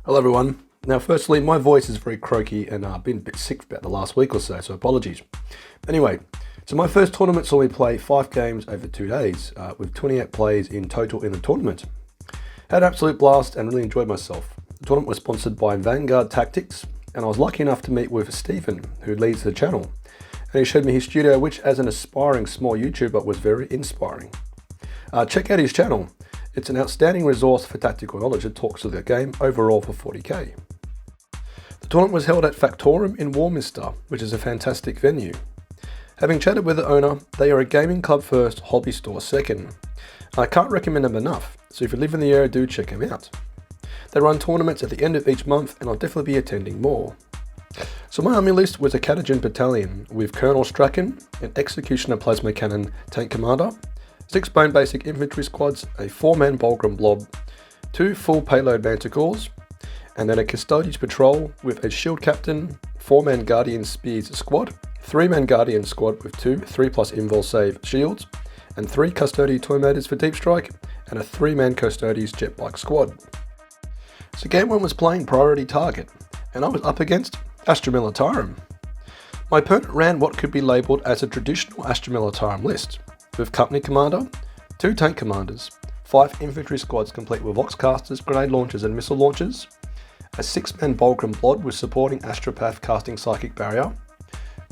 Hello everyone. Now firstly, my voice is very croaky and I've been a bit sick about the last week or so apologies. Anyway, so my first tournament saw me play 5 games over 2 days, with 28 players in total in the tournament. Had an absolute blast and really enjoyed myself. The tournament was sponsored by Vanguard Tactics, and I was lucky enough to meet with Stephen, who leads the channel. And he showed me his studio, which as an aspiring small YouTuber was very inspiring. Check out his channel. It's an outstanding resource for tactical knowledge that talks to the game overall for 40k. The tournament was held at Factorum in Warminster, which is a fantastic venue. Having chatted with the owner, they are a gaming club first, hobby store second. I can't recommend them enough, so if you live in the area, do check them out. They run tournaments at the end of each month and I'll definitely be attending more. So my army list was a Custodes battalion with Colonel Strachan, an Executioner Plasma Cannon Tank Commander, 6 Bone Basic Infantry Squads, a 4-man Bulgrim Blob, 2 full payload Manticores, and then a Custodes Patrol with a Shield Captain, 4-man Guardian Spears Squad, 3-man Guardian Squad with 2 3+ Invul Save Shields, and 3 Custodes Toymators for Deep Strike, and a 3-man Custodes Jet Bike Squad. So game 1 was playing Priority Target, and I was up against Astra Militarum. My opponent ran what could be labelled as a traditional Astra Militarum list, with Company Commander, 2 Tank Commanders, 5 Infantry Squads complete with Voxcasters, Grenade Launchers and Missile Launchers, a 6-man Bulgrim Blob with supporting Astropath casting Psychic Barrier,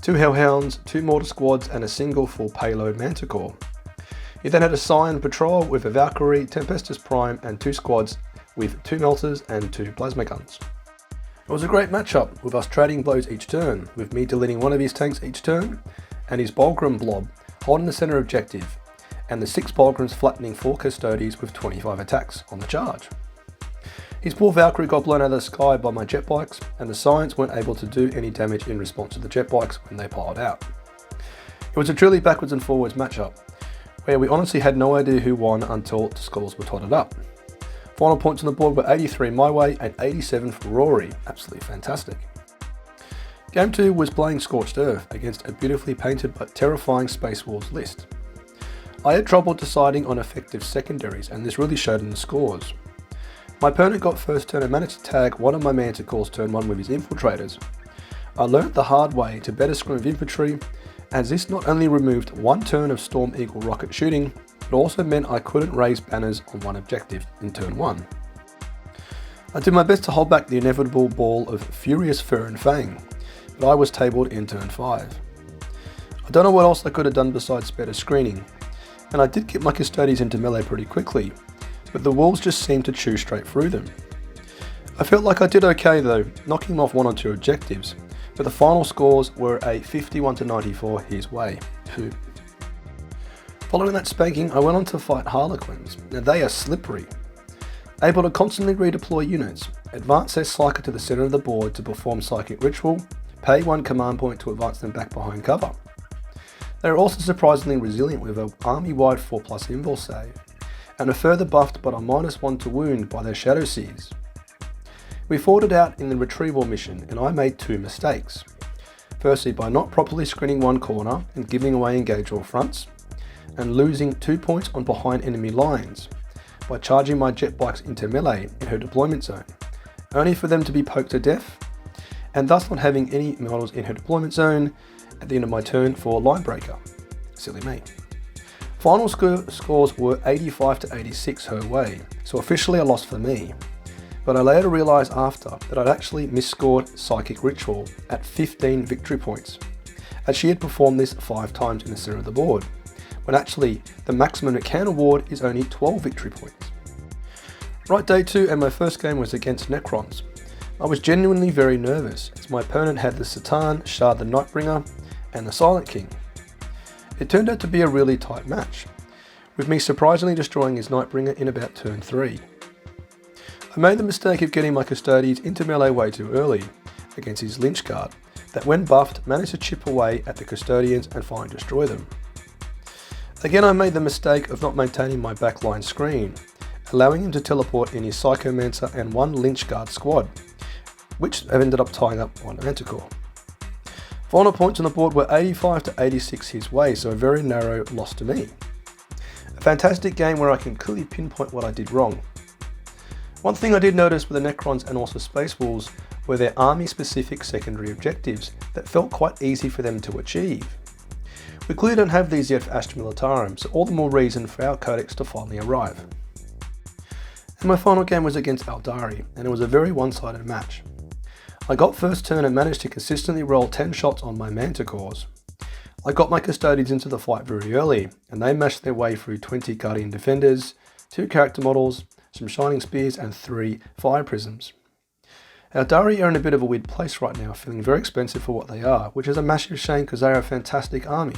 2 Hellhounds, 2 Mortar Squads and a single full payload Manticore. He then had a Scion Patrol with a Valkyrie, Tempestus Prime and 2 squads with 2 Melters and 2 Plasma Guns. It was a great matchup, with us trading blows each turn, with me deleting one of his tanks each turn, and his Bulgrim Blob holding the centre objective, and the 6 Bulgrims flattening 4 Custodes with 25 attacks on the charge. His poor Valkyrie got blown out of the sky by my jet bikes, and the Scions weren't able to do any damage in response to the jet bikes when they piled out. It was a truly backwards and forwards matchup, where we honestly had no idea who won until the scores were totted up. Final points on the board were 83 my way and 87 for Rory, absolutely fantastic. Game 2 was playing Scorched Earth against a beautifully painted but terrifying Space Wolves list. I had trouble deciding on effective secondaries, and this really showed in the scores. My opponent got first turn and managed to tag one of my Manticores turn 1 with his infiltrators. I learnt the hard way to better scrim with infantry, as this not only removed 1 turn of Storm Eagle rocket shooting, but also meant I couldn't raise banners on one objective in turn 1. I did my best to hold back the inevitable ball of Furious Fur and Fang, but I was tabled in turn 5. I don't know what else I could have done besides better screening, and I did get my Custodes into melee pretty quickly, but the wolves just seemed to chew straight through them. I felt like I did okay though, knocking off 1 or 2 objectives, but the final scores were a 51-94 his way. Following that spanking, I went on to fight Harlequins. Now they are slippery, able to constantly redeploy units, advance their Psyker to the centre of the board to perform Psychic Ritual, pay 1 command point to advance them back behind cover. They are also surprisingly resilient with an army-wide 4+ Invul save, and are further buffed but are -1 to wound by their Shadow Seers. We fought it out in the retrieval mission, and I made 2 mistakes. Firstly, by not properly screening 1 corner and giving away engage all fronts, and losing 2 points on behind enemy lines by charging my jet bikes into melee in her deployment zone, only for them to be poked to death, and thus not having any models in her deployment zone at the end of my turn for line breaker. Silly me. Final scores were 85-86 her way, so officially a loss for me, but I later realised after that I'd actually misscored Psychic Ritual at 15 victory points, as she had performed this 5 times in the centre of the board, when actually the maximum it can award is only 12 victory points. Right, day 2 and my first game was against Necrons. I was genuinely very nervous, as my opponent had the Satan, Shard the Nightbringer, and the Silent King. It turned out to be a really tight match, with me surprisingly destroying his Nightbringer in about turn 3. I made the mistake of getting my Custodes into melee way too early against his Lynch Guard, that when buffed managed to chip away at the Custodians and finally destroy them. Again, I made the mistake of not maintaining my backline screen, allowing him to teleport in his Psychomancer and 1 Lynch Guard squad, which ended up tying up 1 Manticore. Final points on the board were 85-86 his way, so a very narrow loss to me. A fantastic game where I can clearly pinpoint what I did wrong. One thing I did notice with the Necrons and also Space Wolves were their army-specific secondary objectives that felt quite easy for them to achieve. We clearly don't have these yet for Astra Militarum, so all the more reason for our codex to finally arrive. And my final game was against Aeldari, and it was a very one-sided match. I got first turn and managed to consistently roll 10 shots on my Manticores. I got my Custodes into the fight very early, and they mashed their way through 20 Guardian Defenders, 2 character models, some Shining Spears and 3 Fire Prisms. Aeldari are in a bit of a weird place right now, feeling very expensive for what they are, which is a massive shame because they are a fantastic army.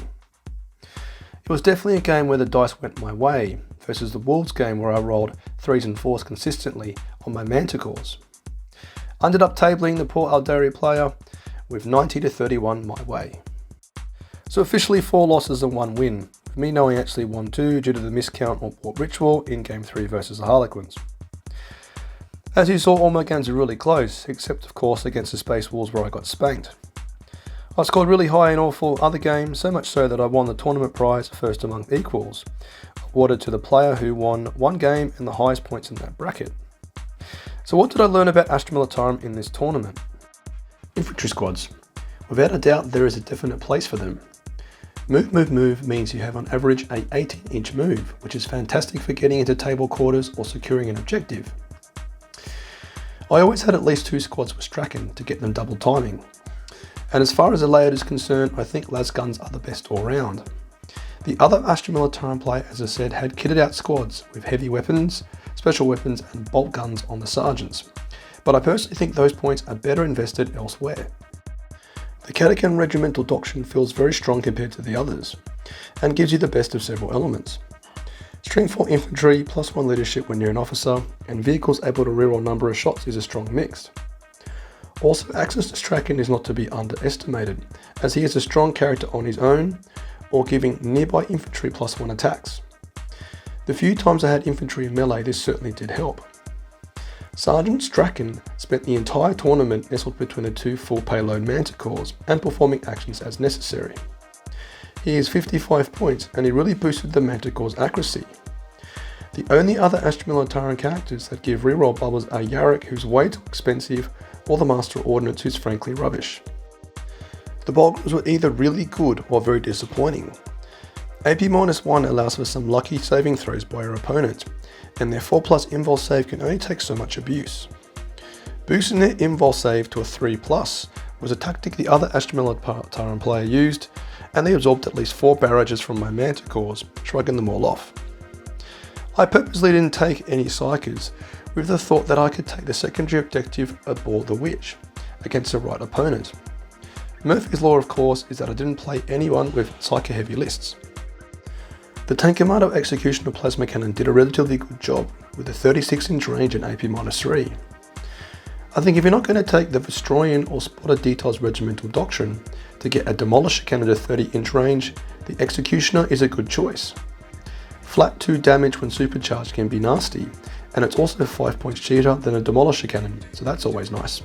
It was definitely a game where the dice went my way, versus the Wolves game where I rolled 3s and 4s consistently on my Manticores. I ended up tabling the poor Aeldari player with 90 to 31 my way. So officially 4 losses and 1 win, with me knowing actually won 2 due to the miscount on Port Ritual in Game 3 versus the Harlequins. As you saw, all my games are really close, except of course against the Space Wolves where I got spanked. I scored really high in all 4 other games, so much so that I won the tournament prize first among equals, awarded to the player who won 1 game and the highest points in that bracket. So what did I learn about Astra Militarum in this tournament? Infantry squads. Without a doubt there is a definite place for them. Move, move, move means you have on average a 18-inch move, which is fantastic for getting into table quarters or securing an objective. I always had at least 2 squads with Strachan to get them double timing. And as far as the layout is concerned, I think las guns are the best all round. The other Astra Militarum player, as I said, had kitted out squads with heavy weapons, special weapons and bolt guns on the sergeants. But I personally think those points are better invested elsewhere. The Catacomb Regimental Doctrine feels very strong compared to the others, and gives you the best of several elements. Strength 4 infantry, +1 leadership when you're an officer, and vehicles able to reroll number of shots is a strong mix. Also, access to Strachan is not to be underestimated, as he is a strong character on his own, or giving nearby infantry +1 attacks. The few times I had infantry in melee, this certainly did help. Sergeant Strachan spent the entire tournament nestled between the 2 full payload Manticores and performing actions as necessary. He is 55 points and he really boosted the Manticore's accuracy. The only other Astra Militarum characters that give reroll bubbles are Yarick, who's way too expensive, or the Master of Ordnance, who's frankly rubbish. The Bulgars were either really good or very disappointing. AP-1 allows for some lucky saving throws by your opponent, and their 4+ invul save can only take so much abuse. Boosting their invul save to a 3+ was a tactic the other Astra Militarum player used, and they absorbed at least 4 barrages from my Manticores, shrugging them all off. I purposely didn't take any Psykers, with the thought that I could take the secondary objective aboard the Witch, against the right opponent. Murphy's Law, of course, is that I didn't play anyone with Psyker heavy lists. The Tankamato Executioner Plasma Cannon did a relatively good job, with a 36-inch range and AP-3. I think if you're not going to take the Vestroyan or Spotted Details Regimental Doctrine to get a Demolisher Cannon to 30-inch range, the Executioner is a good choice. Flat 2 damage when supercharged can be nasty, and it's also 5 points cheaper than a Demolisher Cannon, so that's always nice.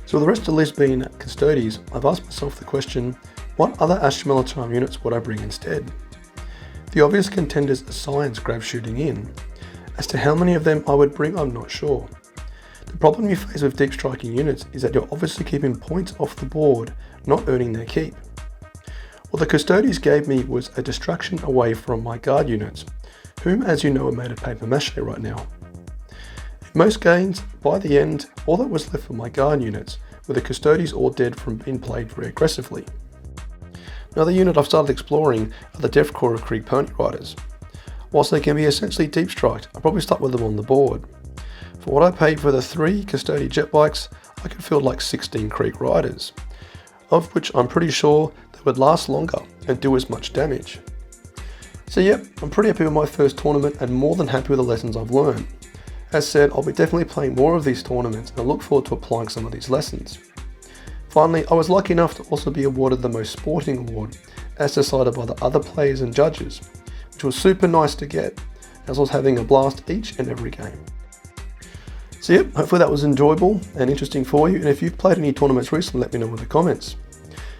So with the rest of the list being Custodes, I've asked myself the question, what other Astra Militarum units would I bring instead? The obvious contenders are Science grab shooting in. As to how many of them I would bring, I'm not sure. The problem you face with deep striking units is that you're obviously keeping points off the board, not earning their keep. What the Custodes gave me was a distraction away from my guard units, whom as you know are made of paper mache right now. In most games, by the end, all that was left for my guard units were the Custodes all dead from being played very aggressively. Another unit I've started exploring are the Death Corps of Krieg Pony Riders. Whilst they can be essentially deep striked, I'll probably start with them on the board. For what I paid for the 3 Custodes jet bikes, I could field like 16 Krieg Riders, of which I'm pretty sure they would last longer and do as much damage. So yep, I'm pretty happy with my first tournament and more than happy with the lessons I've learned. As said, I'll be definitely playing more of these tournaments and I look forward to applying some of these lessons. Finally, I was lucky enough to also be awarded the Most Sporting Award, as decided by the other players and judges, which was super nice to get, as I was having a blast each and every game. So yep, hopefully that was enjoyable and interesting for you, and if you've played any tournaments recently, let me know in the comments.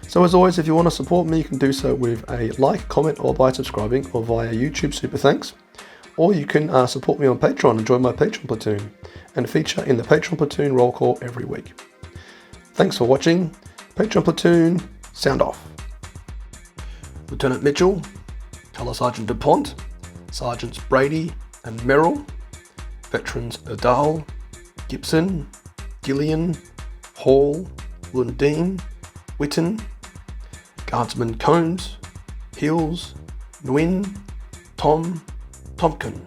So as always, if you want to support me, you can do so with a like, comment or by subscribing or via YouTube super thanks. or you can support me on Patreon and join my Patreon platoon and feature in the Patreon platoon roll call every week. Thanks for watching. Patreon platoon, sound off. Lieutenant Mitchell, Colour Sergeant DuPont, Sergeants Brady and Merrill, Veterans Erdal, Gibson, Gillian, Hall, Lundeen, Witten, Guardsman Combs, Hills, Nguyen, Tom, Tompkin.